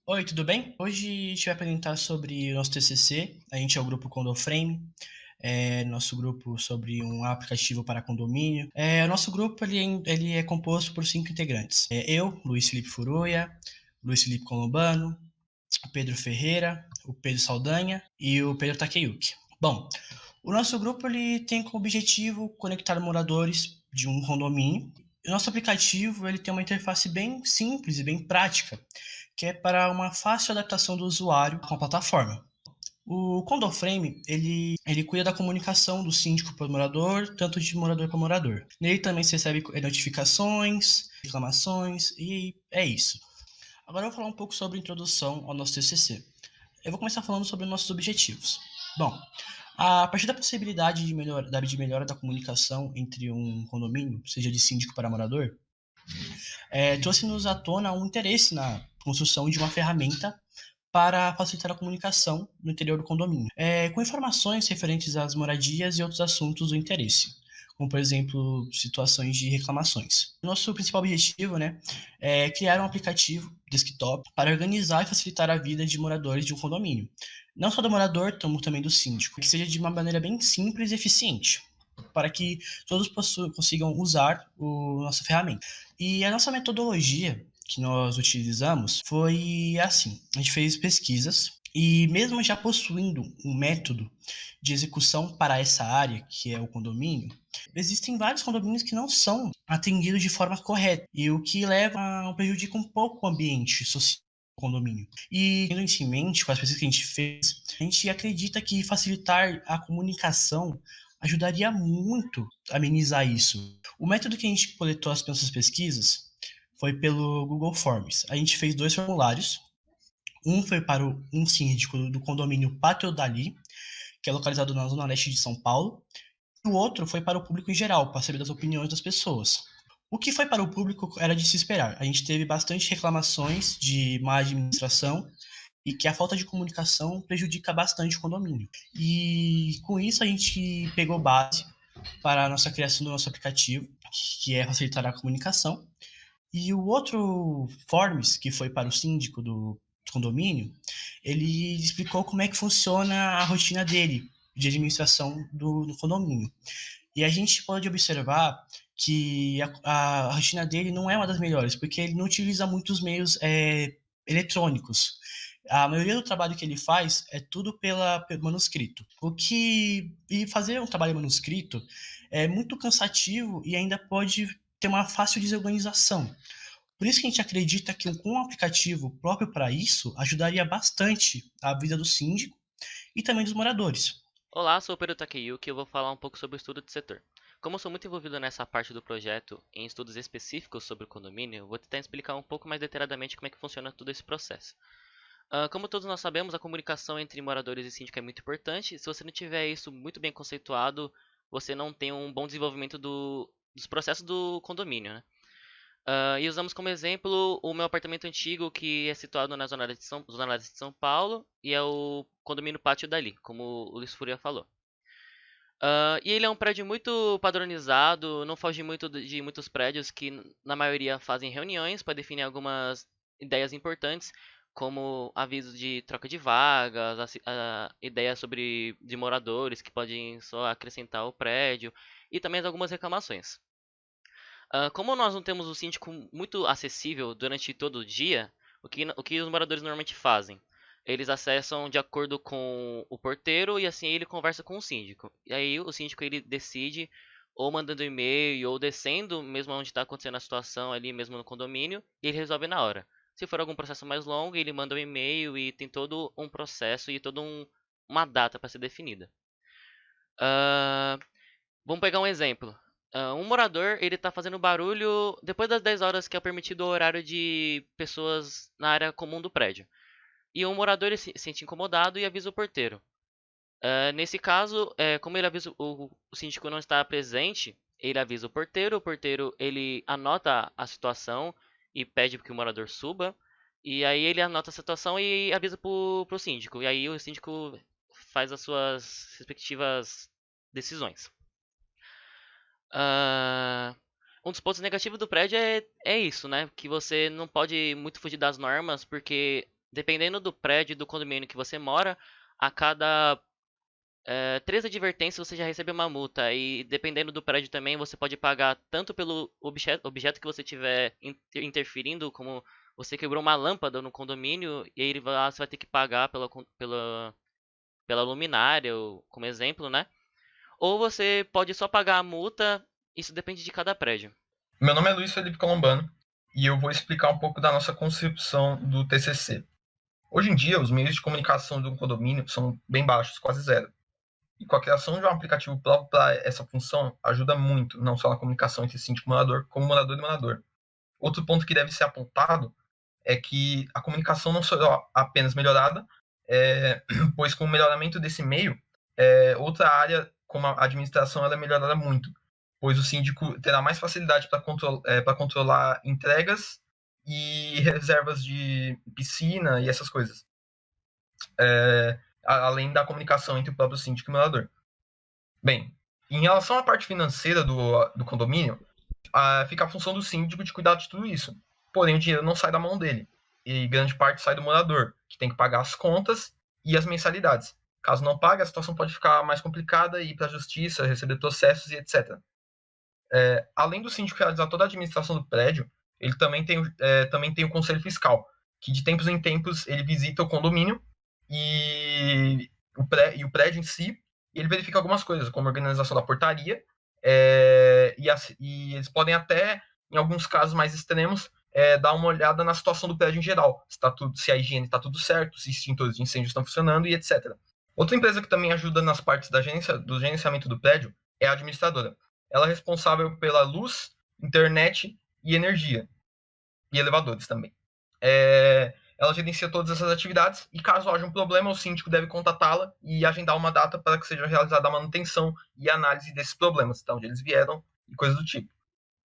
Oi, tudo bem? Hoje a gente vai apresentar sobre o nosso TCC. A gente é o grupo Condoframe, nosso grupo sobre um aplicativo para condomínio. O nosso grupo ele é composto por 5 integrantes. Eu, Luiz Felipe Furuia, Luiz Felipe Colombano, o Pedro Ferreira, o Pedro Saldanha e o Pedro Takeyuki. Bom, o nosso grupo ele tem como objetivo conectar moradores de um condomínio. O nosso aplicativo ele tem uma interface bem simples e bem prática, que é para uma fácil adaptação do usuário com a plataforma. O Condoframe, ele cuida da comunicação do síndico para o morador, tanto de morador para morador. Nele também se recebe notificações, reclamações e é isso. Agora eu vou falar um pouco sobre a introdução ao nosso TCC. Eu vou começar falando sobre nossos objetivos. Bom, a partir da possibilidade de melhora da comunicação entre um condomínio, seja de síndico para morador, trouxe-nos à tona um interesse na construção de uma ferramenta para facilitar a comunicação no interior do condomínio, com informações referentes às moradias e outros assuntos do interesse, como, por exemplo, situações de reclamações. Nosso principal objetivo, né, é criar um aplicativo desktop para organizar e facilitar a vida de moradores de um condomínio. Não só do morador, como também do síndico, que seja de uma maneira bem simples e eficiente, para que todos consigam usar nossa ferramenta. E a nossa metodologia que nós utilizamos foi assim: a gente fez pesquisas e, mesmo já possuindo um método de execução para essa área, que é o condomínio, existem vários condomínios que não são atendidos de forma correta, e o que leva a prejudica um pouco o ambiente social do condomínio. E, tendo isso em mente, com as pesquisas que a gente fez, a gente acredita que facilitar a comunicação ajudaria muito a amenizar isso. O método que a gente coletou as nossas pesquisas foi pelo Google Forms. A gente fez 2 formulários. Um foi para um síndico do condomínio Pátio Dali, que é localizado na zona leste de São Paulo. E o outro foi para o público em geral, para saber das opiniões das pessoas. O que foi para o público era de se esperar. A gente teve bastante reclamações de má administração e que a falta de comunicação prejudica bastante o condomínio. E com isso a gente pegou base para a nossa criação do nosso aplicativo, que é facilitar a comunicação. E o outro Forms, que foi para o síndico do condomínio, ele explicou como é que funciona a rotina dele de administração do condomínio. E a gente pode observar que a rotina dele não é uma das melhores, porque ele não utiliza muitos meios eletrônicos. A maioria do trabalho que ele faz é tudo pelo manuscrito. E fazer um trabalho manuscrito é muito cansativo e ainda pode ter uma fácil desorganização. Por isso que a gente acredita que com um aplicativo próprio para isso ajudaria bastante a vida do síndico e também dos moradores. Olá, sou o Pedro Takeyuki e eu vou falar um pouco sobre o estudo de setor. Como eu sou muito envolvido nessa parte do projeto em estudos específicos sobre o condomínio, eu vou tentar explicar um pouco mais detalhadamente como é que funciona todo esse processo. Como todos nós sabemos, a comunicação entre moradores e síndico é muito importante. Se você não tiver isso muito bem conceituado, você não tem um bom desenvolvimento dos processos do condomínio, né? E usamos como exemplo o meu apartamento antigo, que é situado na Zona Leste de São Paulo, e é o condomínio Pátio Dali, como o Luiz Furia falou. E ele é um prédio muito padronizado, não foge muito de muitos prédios que, na maioria, fazem reuniões para definir algumas ideias importantes, como avisos de troca de vagas, ideias de moradores que podem só acrescentar ao prédio, e também algumas reclamações. Como nós não temos o síndico muito acessível durante todo o dia, o que os moradores normalmente fazem? Eles acessam de acordo com o porteiro e assim ele conversa com o síndico. E aí o síndico ele decide ou mandando e-mail ou descendo mesmo onde está acontecendo a situação ali mesmo no condomínio e ele resolve na hora. Se for algum processo mais longo, ele manda um e-mail e tem todo um processo e uma data para ser definida. Ah, Vamos pegar um exemplo. Um morador, ele tá fazendo barulho depois das 10 horas que é permitido o horário de pessoas na área comum do prédio. E um morador ele se sente incomodado e avisa o porteiro. Nesse caso, como ele avisa o síndico não está presente, ele avisa o porteiro ele anota a situação e pede que o morador suba. E aí ele anota a situação e avisa pro síndico. E aí o síndico faz as suas respectivas decisões. Ah, um dos pontos negativos do prédio é isso, né? Que você não pode muito fugir das normas, porque Dependendo do prédio e do condomínio que você mora, a cada 3 advertências você já recebe uma multa. E dependendo do prédio também, você pode pagar tanto pelo objeto que você tiver interferindo, como você quebrou uma lâmpada no condomínio, e aí você vai ter que pagar pela luminária, como exemplo, né? Ou você pode só pagar a multa, isso depende de cada prédio. Meu nome é Luiz Felipe Colombano e eu vou explicar um pouco da nossa concepção do TCC. Hoje em dia, os meios de comunicação de um condomínio são bem baixos, quase zero. E com a criação de um aplicativo próprio para essa função, ajuda muito, não só na comunicação entre síndico e morador, como morador e morador. Outro ponto que deve ser apontado é que a comunicação não será apenas melhorada, pois com o melhoramento desse meio, outra área, como a administração, ela é melhorada muito, pois o síndico terá mais facilidade para controlar entregas e reservas de piscina e essas coisas, além da comunicação entre o próprio síndico e o morador. Bem, em relação à parte financeira do condomínio, fica a função do síndico de cuidar de tudo isso. Porém, o dinheiro não sai da mão dele. E grande parte sai do morador, que tem que pagar as contas e as mensalidades. Caso não pague, a situação pode ficar mais complicada e ir para a justiça, receber processos e etc. Além do síndico realizar toda a administração do prédio, ele também tem o conselho fiscal, que de tempos em tempos ele visita o condomínio e o prédio em si, e ele verifica algumas coisas, como a organização da portaria, e eles podem até, em alguns casos mais extremos, dar uma olhada na situação do prédio em geral, se a higiene está tudo certo, se extintores de incêndio estão funcionando e etc. Outra empresa que também ajuda nas partes do gerenciamento do prédio é a administradora. Ela é responsável pela luz, internet e energia, e elevadores também. Ela gerencia todas essas atividades e, caso haja um problema, o síndico deve contatá-la e agendar uma data para que seja realizada a manutenção e análise desses problemas, de onde eles vieram e coisas do tipo.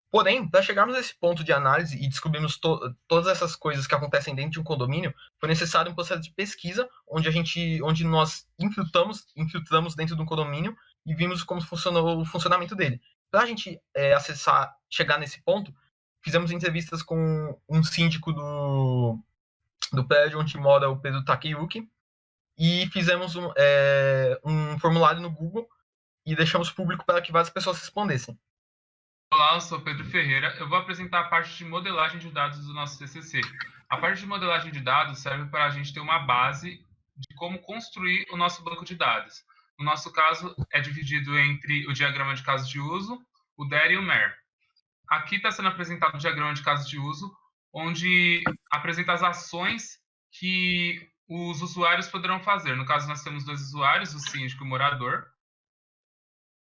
Porém, para chegarmos a esse ponto de análise e descobrirmos todas essas coisas que acontecem dentro de um condomínio, foi necessário um processo de pesquisa onde nós infiltramos dentro de um condomínio e vimos como funcionou o funcionamento dele. Para a gente chegar nesse ponto, fizemos entrevistas com um síndico do prédio onde mora o Pedro Takeyuki e fizemos um formulário no Google e deixamos público para que várias pessoas respondessem. Olá, eu sou Pedro Ferreira. Eu vou apresentar a parte de modelagem de dados do nosso TCC. A parte de modelagem de dados serve para a gente ter uma base de como construir o nosso banco de dados. No nosso caso, é dividido entre o diagrama de caso de uso, o DER e o MER. Aqui está sendo apresentado o diagrama de caso de uso, onde apresenta as ações que os usuários poderão fazer. No caso, nós temos dois usuários, o síndico e o morador.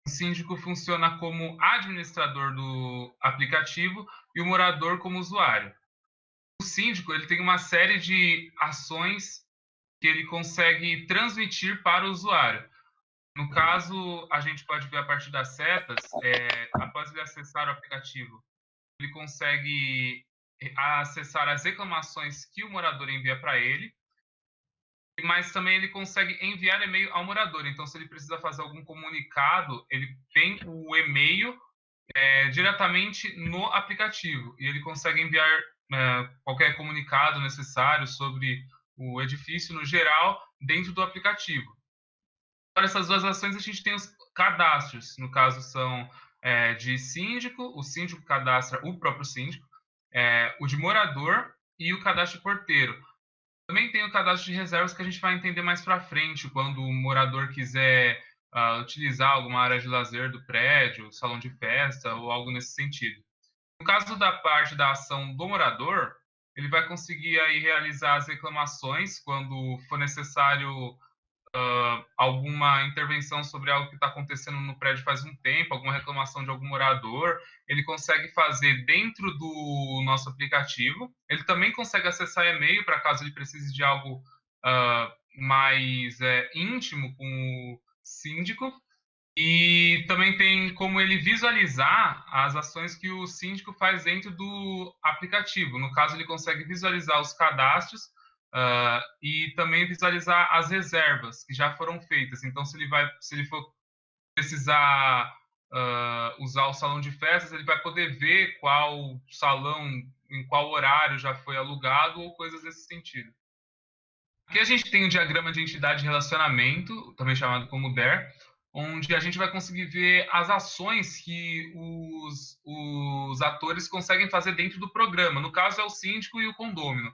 O síndico funciona como administrador do aplicativo e o morador como usuário. O síndico ele tem uma série de ações que ele consegue transmitir para o usuário. No caso, a gente pode ver a partir das setas, após ele acessar o aplicativo, ele consegue acessar as reclamações que o morador envia para ele, mas também ele consegue enviar e-mail ao morador. Então, se ele precisa fazer algum comunicado, ele tem o e-mail diretamente no aplicativo e ele consegue enviar qualquer comunicado necessário sobre o edifício no geral dentro do aplicativo. Para essas duas ações, a gente tem os cadastros. No caso, são de síndico, o síndico cadastra o próprio síndico, o de morador e o cadastro de porteiro. Também tem o cadastro de reservas que a gente vai entender mais para frente, quando o morador quiser utilizar alguma área de lazer do prédio, salão de festa ou algo nesse sentido. No caso da parte da ação do morador, ele vai conseguir aí realizar as reclamações quando for necessário alguma intervenção sobre algo que está acontecendo no prédio faz um tempo, alguma reclamação de algum morador, ele consegue fazer dentro do nosso aplicativo. Ele também consegue acessar e-mail para caso ele precise de algo mais íntimo com o síndico. E também tem como ele visualizar as ações que o síndico faz dentro do aplicativo. No caso, ele consegue visualizar os cadastros e também visualizar as reservas que já foram feitas. Então, se ele for precisar usar o salão de festas, ele vai poder ver qual salão, em qual horário já foi alugado ou coisas desse sentido. Aqui a gente tem o diagrama de entidade de relacionamento, também chamado como DER, onde a gente vai conseguir ver as ações que os atores conseguem fazer dentro do programa. No caso, é o síndico e o condômino.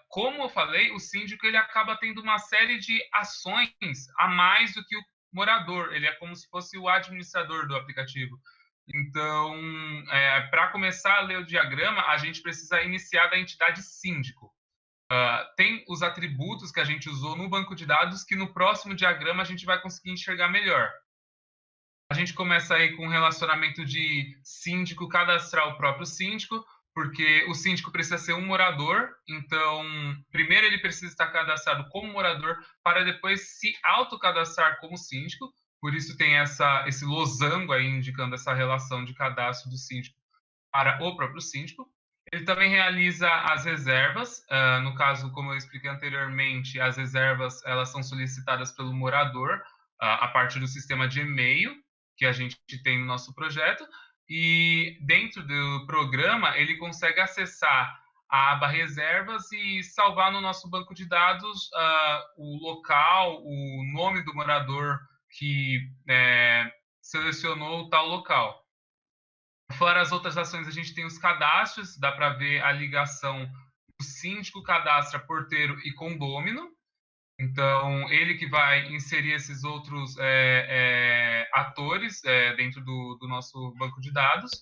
Como eu falei, o síndico ele acaba tendo uma série de ações a mais do que o morador. Ele é como se fosse o administrador do aplicativo. Então, para começar a ler o diagrama, a gente precisa iniciar da entidade síndico. Tem os atributos que a gente usou no banco de dados que no próximo diagrama a gente vai conseguir enxergar melhor. A gente começa aí com o relacionamento de síndico cadastrar o próprio síndico, porque o síndico precisa ser um morador, então primeiro ele precisa estar cadastrado como morador para depois se autocadastrar como síndico. Por isso tem esse losango aí indicando essa relação de cadastro do síndico para o próprio síndico. Ele também realiza as reservas. No caso, como eu expliquei anteriormente, as reservas elas são solicitadas pelo morador a partir do sistema de e-mail que a gente tem no nosso projeto. E dentro do programa, ele consegue acessar a aba reservas e salvar no nosso banco de dados o local, o nome do morador que selecionou tal local. Fora as outras ações, a gente tem os cadastros, dá para ver a ligação do síndico cadastra porteiro e condômino. Então, ele que vai inserir esses outros atores dentro do nosso banco de dados.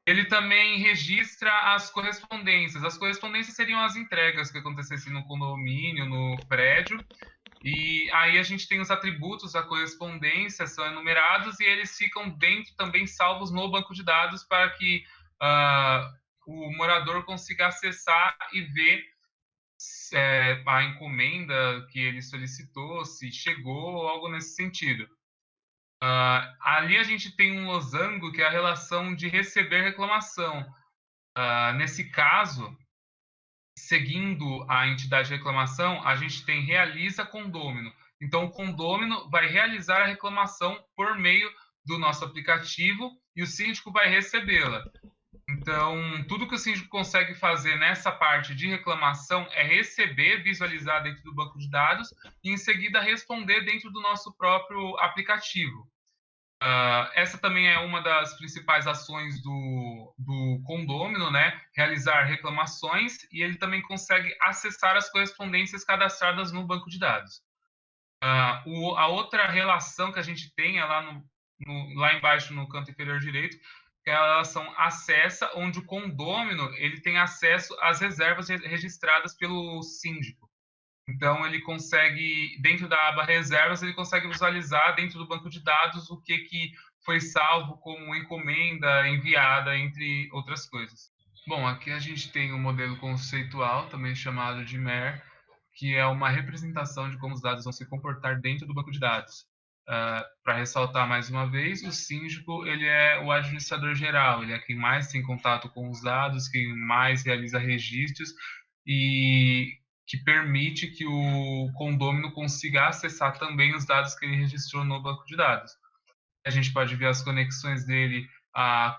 Ele também registra as correspondências. As correspondências seriam as entregas que acontecessem no condomínio, no prédio. E aí a gente tem os atributos da correspondência, são enumerados, e eles ficam dentro também salvos no banco de dados para que o morador consiga acessar e ver a encomenda que ele solicitou, se chegou, algo nesse sentido. Ali a gente tem um losango, que é a relação de receber reclamação. Nesse caso, seguindo a entidade de reclamação, a gente tem realiza condômino. Então, o condômino vai realizar a reclamação por meio do nosso aplicativo e o síndico vai recebê-la. Então, tudo que o síndico consegue fazer nessa parte de reclamação é receber, visualizar dentro do banco de dados e, em seguida, responder dentro do nosso próprio aplicativo. Essa também é uma das principais ações do condômino, né? Realizar reclamações, e ele também consegue acessar as correspondências cadastradas no banco de dados. A outra relação que a gente tem é lá embaixo no canto inferior direito, que é a relação acessa, onde o condômino ele tem acesso às reservas registradas pelo síndico. Então, ele consegue, dentro da aba reservas, ele consegue visualizar dentro do banco de dados o que foi salvo como encomenda enviada, entre outras coisas. Bom, aqui a gente tem um modelo conceitual, também chamado de MER, que é uma representação de como os dados vão se comportar dentro do banco de dados. Para ressaltar mais uma vez, o síndico ele é o administrador geral, ele é quem mais tem contato com os dados, quem mais realiza registros e que permite que o condômino consiga acessar também os dados que ele registrou no banco de dados. A gente pode ver as conexões dele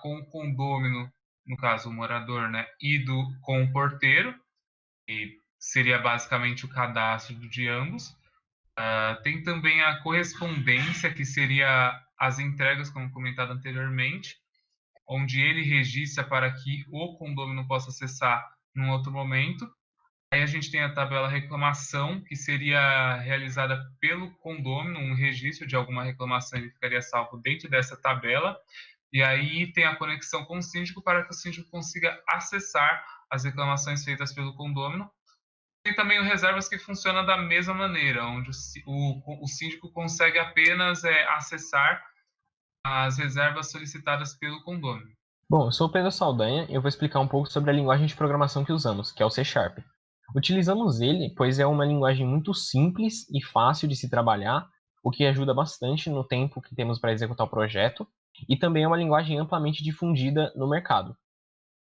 com o condômino, no caso o morador, né, e com o porteiro, que seria basicamente o cadastro de ambos. Tem também a correspondência, que seria as entregas, como comentado anteriormente, onde ele registra para que o condômino possa acessar num outro momento. Aí a gente tem a tabela reclamação, que seria realizada pelo condômino, um registro de alguma reclamação, ele ficaria salvo dentro dessa tabela. E aí tem a conexão com o síndico para que o síndico consiga acessar as reclamações feitas pelo condômino. Tem também o reservas, que funciona da mesma maneira, onde o síndico consegue apenas acessar as reservas solicitadas pelo condômino. Bom, eu sou o Pedro Saldanha e eu vou explicar um pouco sobre a linguagem de programação que usamos, que é o C#. Utilizamos ele, pois é uma linguagem muito simples e fácil de se trabalhar, o que ajuda bastante no tempo que temos para executar o projeto, e também é uma linguagem amplamente difundida no mercado.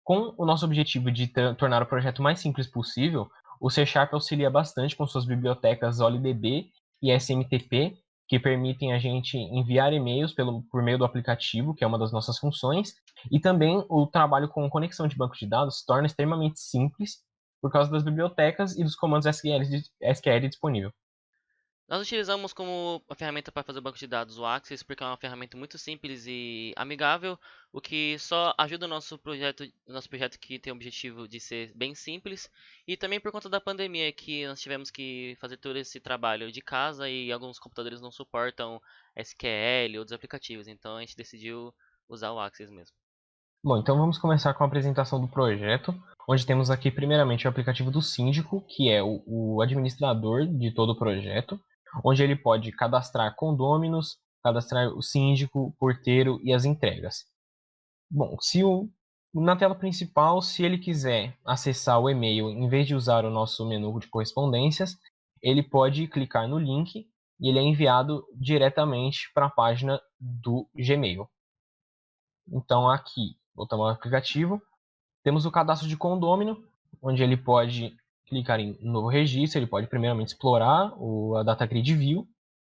Com o nosso objetivo de tornar o projeto mais simples possível, o C# auxilia bastante com suas bibliotecas OLIDB e SMTP, que permitem a gente enviar e-mails por meio do aplicativo, que é uma das nossas funções, e também o trabalho com conexão de banco de dados se torna extremamente simples, por causa das bibliotecas e dos comandos SQL disponível. Nós utilizamos como a ferramenta para fazer o banco de dados o Axis porque é uma ferramenta muito simples e amigável, o que só ajuda o nosso projeto que tem o objetivo de ser bem simples, e também por conta da pandemia que nós tivemos que fazer todo esse trabalho de casa e alguns computadores não suportam SQL ou outros aplicativos, então a gente decidiu usar o Axis mesmo. Bom, então vamos começar com a apresentação do projeto, onde temos aqui primeiramente o aplicativo do síndico, que é o administrador de todo o projeto, onde ele pode cadastrar condôminos, cadastrar o síndico, o porteiro e as entregas. Bom, na tela principal, se ele quiser acessar o e-mail, em vez de usar o nosso menu de correspondências, ele pode clicar no link e ele é enviado diretamente para a página do Gmail. Então aqui, voltamos ao aplicativo, temos o cadastro de condômino, onde ele pode clicar em novo registro, ele pode primeiramente explorar a Data Grid View,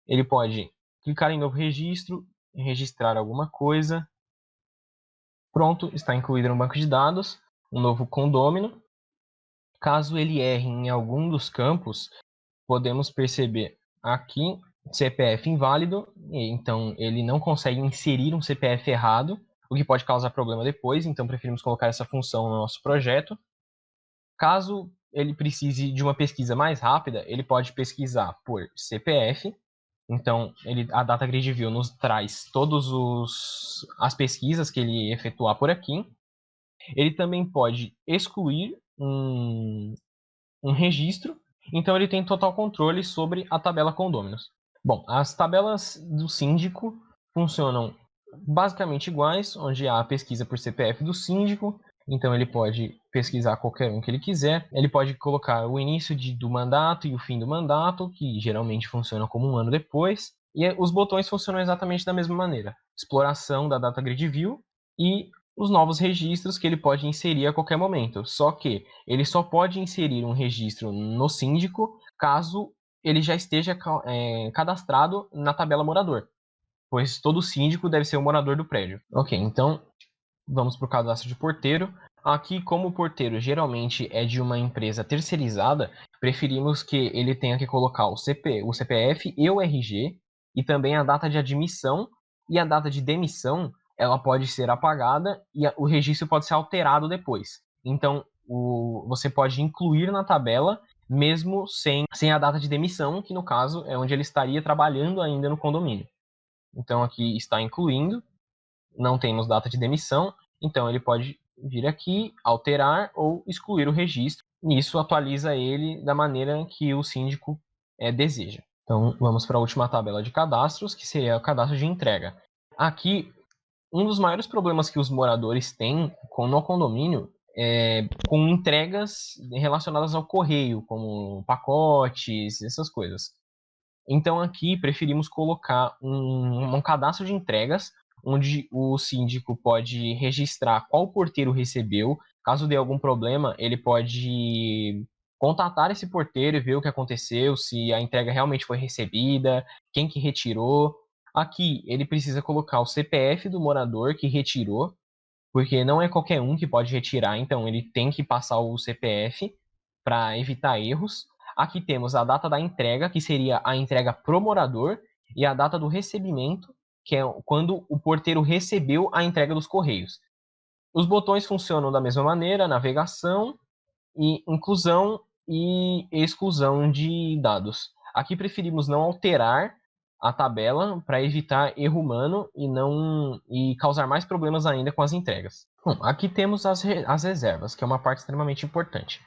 ele pode clicar em novo registro, registrar alguma coisa. Pronto, está incluído no banco de dados um novo condômino. Caso ele erre em algum dos campos, podemos perceber aqui CPF inválido, então ele não consegue inserir um CPF errado, o que pode causar problema depois, então preferimos colocar essa função no nosso projeto. Caso ele precise de uma pesquisa mais rápida, ele pode pesquisar por CPF. Então, a Data Grid View nos traz todas as pesquisas que ele efetuar por aqui. Ele também pode excluir um registro. Então, ele tem total controle sobre a tabela condôminos. Bom, as tabelas do síndico funcionam basicamente iguais, onde há a pesquisa por CPF do síndico. Então ele pode pesquisar qualquer um que ele quiser. Ele pode colocar o início do mandato e o fim do mandato, que geralmente funciona como um ano depois. E os botões funcionam exatamente da mesma maneira. Exploração da Data Grid View e os novos registros que ele pode inserir a qualquer momento. Só que ele só pode inserir um registro no síndico caso ele já esteja cadastrado na tabela morador, pois todo síndico deve ser o morador do prédio. Ok, então vamos para o cadastro de porteiro. Aqui, como o porteiro geralmente é de uma empresa terceirizada, preferimos que ele tenha que colocar o CPF e o RG, e também a data de admissão e a data de demissão, ela pode ser apagada e o registro pode ser alterado depois. Então, você pode incluir na tabela, mesmo sem a data de demissão, que no caso é onde ele estaria trabalhando ainda no condomínio. Então, aqui está incluindo. Não temos data de demissão, então ele pode vir aqui, alterar ou excluir o registro. E isso atualiza ele da maneira que o síndico deseja. Então vamos para a última tabela de cadastros, que seria o cadastro de entrega. Aqui, um dos maiores problemas que os moradores têm no condomínio é com entregas relacionadas ao correio, como pacotes, essas coisas. Então aqui preferimos colocar um cadastro de entregas, onde o síndico pode registrar qual porteiro recebeu. Caso dê algum problema, ele pode contatar esse porteiro e ver o que aconteceu, se a entrega realmente foi recebida, quem que retirou. Aqui ele precisa colocar o CPF do morador que retirou, porque não é qualquer um que pode retirar, então ele tem que passar o CPF para evitar erros. Aqui temos a data da entrega, que seria a entrega pro morador, e a data do recebimento, que é quando o porteiro recebeu a entrega dos correios. Os botões funcionam da mesma maneira, navegação, e inclusão e exclusão de dados. Aqui preferimos não alterar a tabela para evitar erro humano e causar mais problemas ainda com as entregas. Bom, aqui temos as reservas, que é uma parte extremamente importante.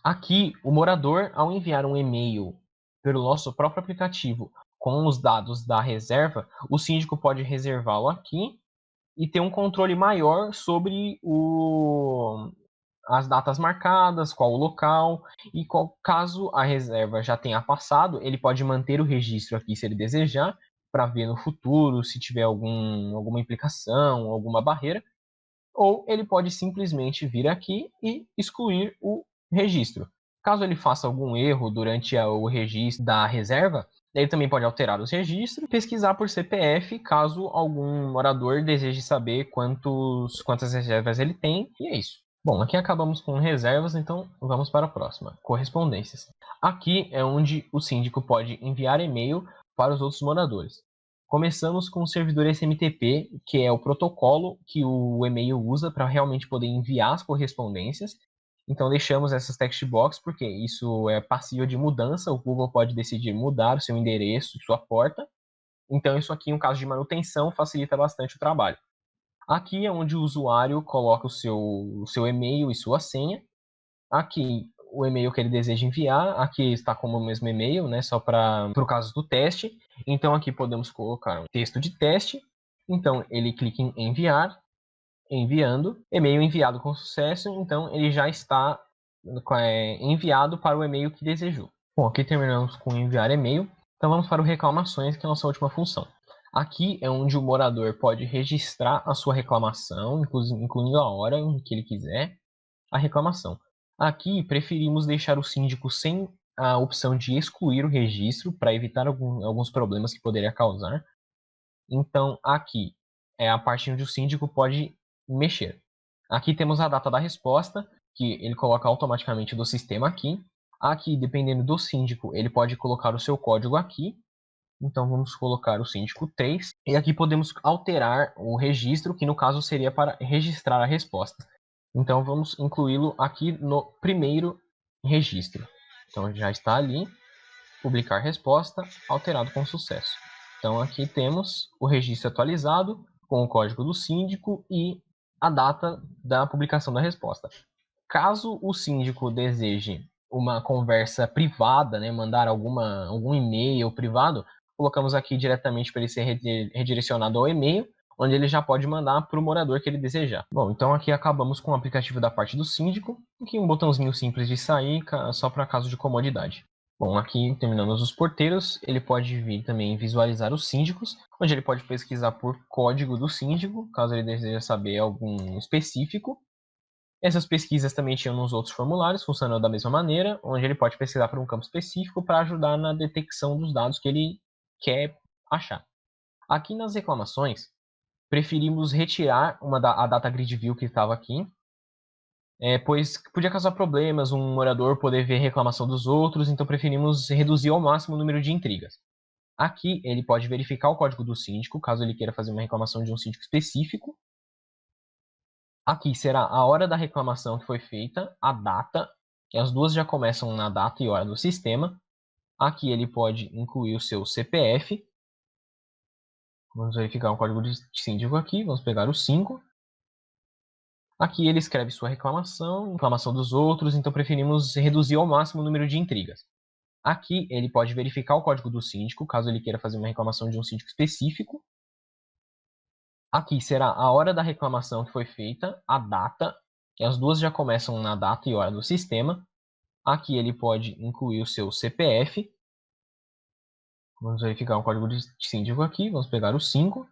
Aqui, o morador, ao enviar um e-mail pelo nosso próprio aplicativo com os dados da reserva, o síndico pode reservá-lo aqui e ter um controle maior sobre as datas marcadas, qual o local, e caso a reserva já tenha passado, ele pode manter o registro aqui se ele desejar, para ver no futuro se tiver alguma implicação, alguma barreira, ou ele pode simplesmente vir aqui e excluir o registro. Caso ele faça algum erro durante o registro da reserva, ele também pode alterar os registros e pesquisar por CPF, caso algum morador deseje saber quantas reservas ele tem, e é isso. Bom, aqui acabamos com reservas, então vamos para a próxima, correspondências. Aqui é onde o síndico pode enviar e-mail para os outros moradores. Começamos com o servidor SMTP, que é o protocolo que o e-mail usa para realmente poder enviar as correspondências. Então deixamos essas text box porque isso é passível de mudança, o Google pode decidir mudar o seu endereço, sua porta. Então isso aqui, em caso de manutenção, facilita bastante o trabalho. Aqui é onde o usuário coloca o seu e-mail e sua senha. Aqui o e-mail que ele deseja enviar, aqui está como o mesmo e-mail, né, só para o caso do teste. Então aqui podemos colocar um texto de teste. Então ele clica em enviar, enviando, e-mail enviado com sucesso, então ele já está enviado para o e-mail que desejou. Bom, aqui terminamos com enviar e-mail, então vamos para o reclamações, que é a nossa última função. Aqui é onde o morador pode registrar a sua reclamação, incluindo a hora em que ele quiser a reclamação. Aqui preferimos deixar o síndico sem a opção de excluir o registro para evitar alguns problemas que poderia causar. Então aqui é a parte onde o síndico pode mexer. Aqui temos a data da resposta, que ele coloca automaticamente do sistema aqui. Aqui, dependendo do síndico, ele pode colocar o seu código aqui. Então vamos colocar o síndico 3. E aqui podemos alterar o registro, que no caso seria para registrar a resposta. Então vamos incluí-lo aqui no primeiro registro. Então já está ali, publicar resposta, alterado com sucesso. Então aqui temos o registro atualizado com o código do síndico e a data da publicação da resposta. Caso o síndico deseje uma conversa privada, né, mandar algum e-mail privado, colocamos aqui diretamente para ele ser redirecionado ao e-mail, onde ele já pode mandar para o morador que ele desejar. Bom, então aqui acabamos com o aplicativo da parte do síndico, aqui um botãozinho simples de sair, só para caso de comodidade. Bom, aqui terminamos os porteiros, ele pode vir também visualizar os síndicos, onde ele pode pesquisar por código do síndico, caso ele deseje saber algum específico. Essas pesquisas também tinham nos outros formulários, funcionando da mesma maneira, onde ele pode pesquisar por um campo específico para ajudar na detecção dos dados que ele quer achar. Aqui nas reclamações, preferimos retirar a data grid view que estava aqui, pois podia causar problemas, um morador poder ver reclamação dos outros, então preferimos reduzir ao máximo o número de intrigas. Aqui ele pode verificar o código do síndico, caso ele queira fazer uma reclamação de um síndico específico. Aqui será a hora da reclamação que foi feita, a data, e as duas já começam na data e hora do sistema. Aqui ele pode incluir o seu CPF. Vamos verificar o código de síndico aqui, vamos pegar o 5. Aqui ele escreve sua reclamação dos outros, então preferimos reduzir ao máximo o número de intrigas. Aqui ele pode verificar o código do síndico, caso ele queira fazer uma reclamação de um síndico específico. Aqui será a hora da reclamação que foi feita, a data, e as duas já começam na data e hora do sistema. Aqui ele pode incluir o seu CPF. Vamos verificar o código de síndico aqui, vamos pegar o 5.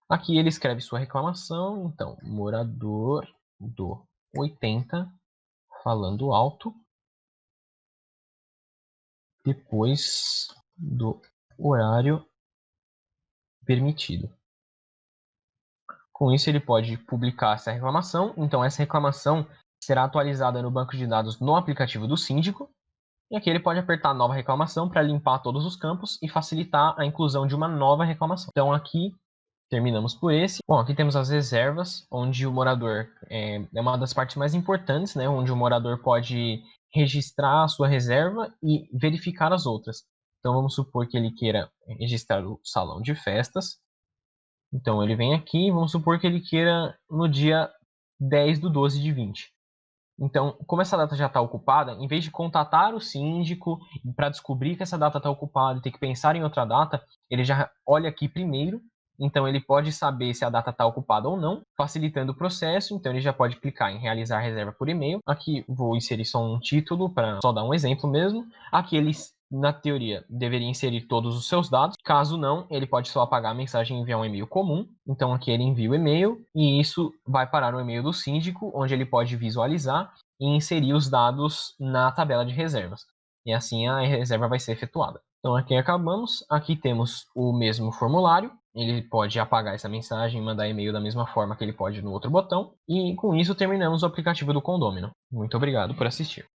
Aqui ele escreve sua reclamação, então, morador do 80, falando alto, depois do horário permitido. Com isso ele pode publicar essa reclamação, então essa reclamação será atualizada no banco de dados no aplicativo do síndico, e aqui ele pode apertar nova reclamação para limpar todos os campos e facilitar a inclusão de uma nova reclamação. Então aqui terminamos por esse. Bom, aqui temos as reservas, onde o morador é uma das partes mais importantes, né, onde o morador pode registrar a sua reserva e verificar as outras. Então vamos supor que ele queira registrar o salão de festas. Então ele vem aqui e vamos supor que ele queira no dia 10/12/20. Então, como essa data já está ocupada, em vez de contatar o síndico para descobrir que essa data está ocupada e ter que pensar em outra data, ele já olha aqui primeiro. Então ele pode saber se a data está ocupada ou não, facilitando o processo. Então ele já pode clicar em realizar reserva por e-mail. Aqui vou inserir só um título para só dar um exemplo mesmo. Aqui ele, na teoria, deveria inserir todos os seus dados. Caso não, ele pode só apagar a mensagem e enviar um e-mail comum. Então aqui ele envia o e-mail e isso vai parar no e-mail do síndico, onde ele pode visualizar e inserir os dados na tabela de reservas. E assim a reserva vai ser efetuada. Então aqui acabamos. Aqui temos o mesmo formulário, ele pode apagar essa mensagem e mandar e-mail da mesma forma que ele pode no outro botão. E com isso terminamos o aplicativo do Condômino. Muito obrigado por assistir.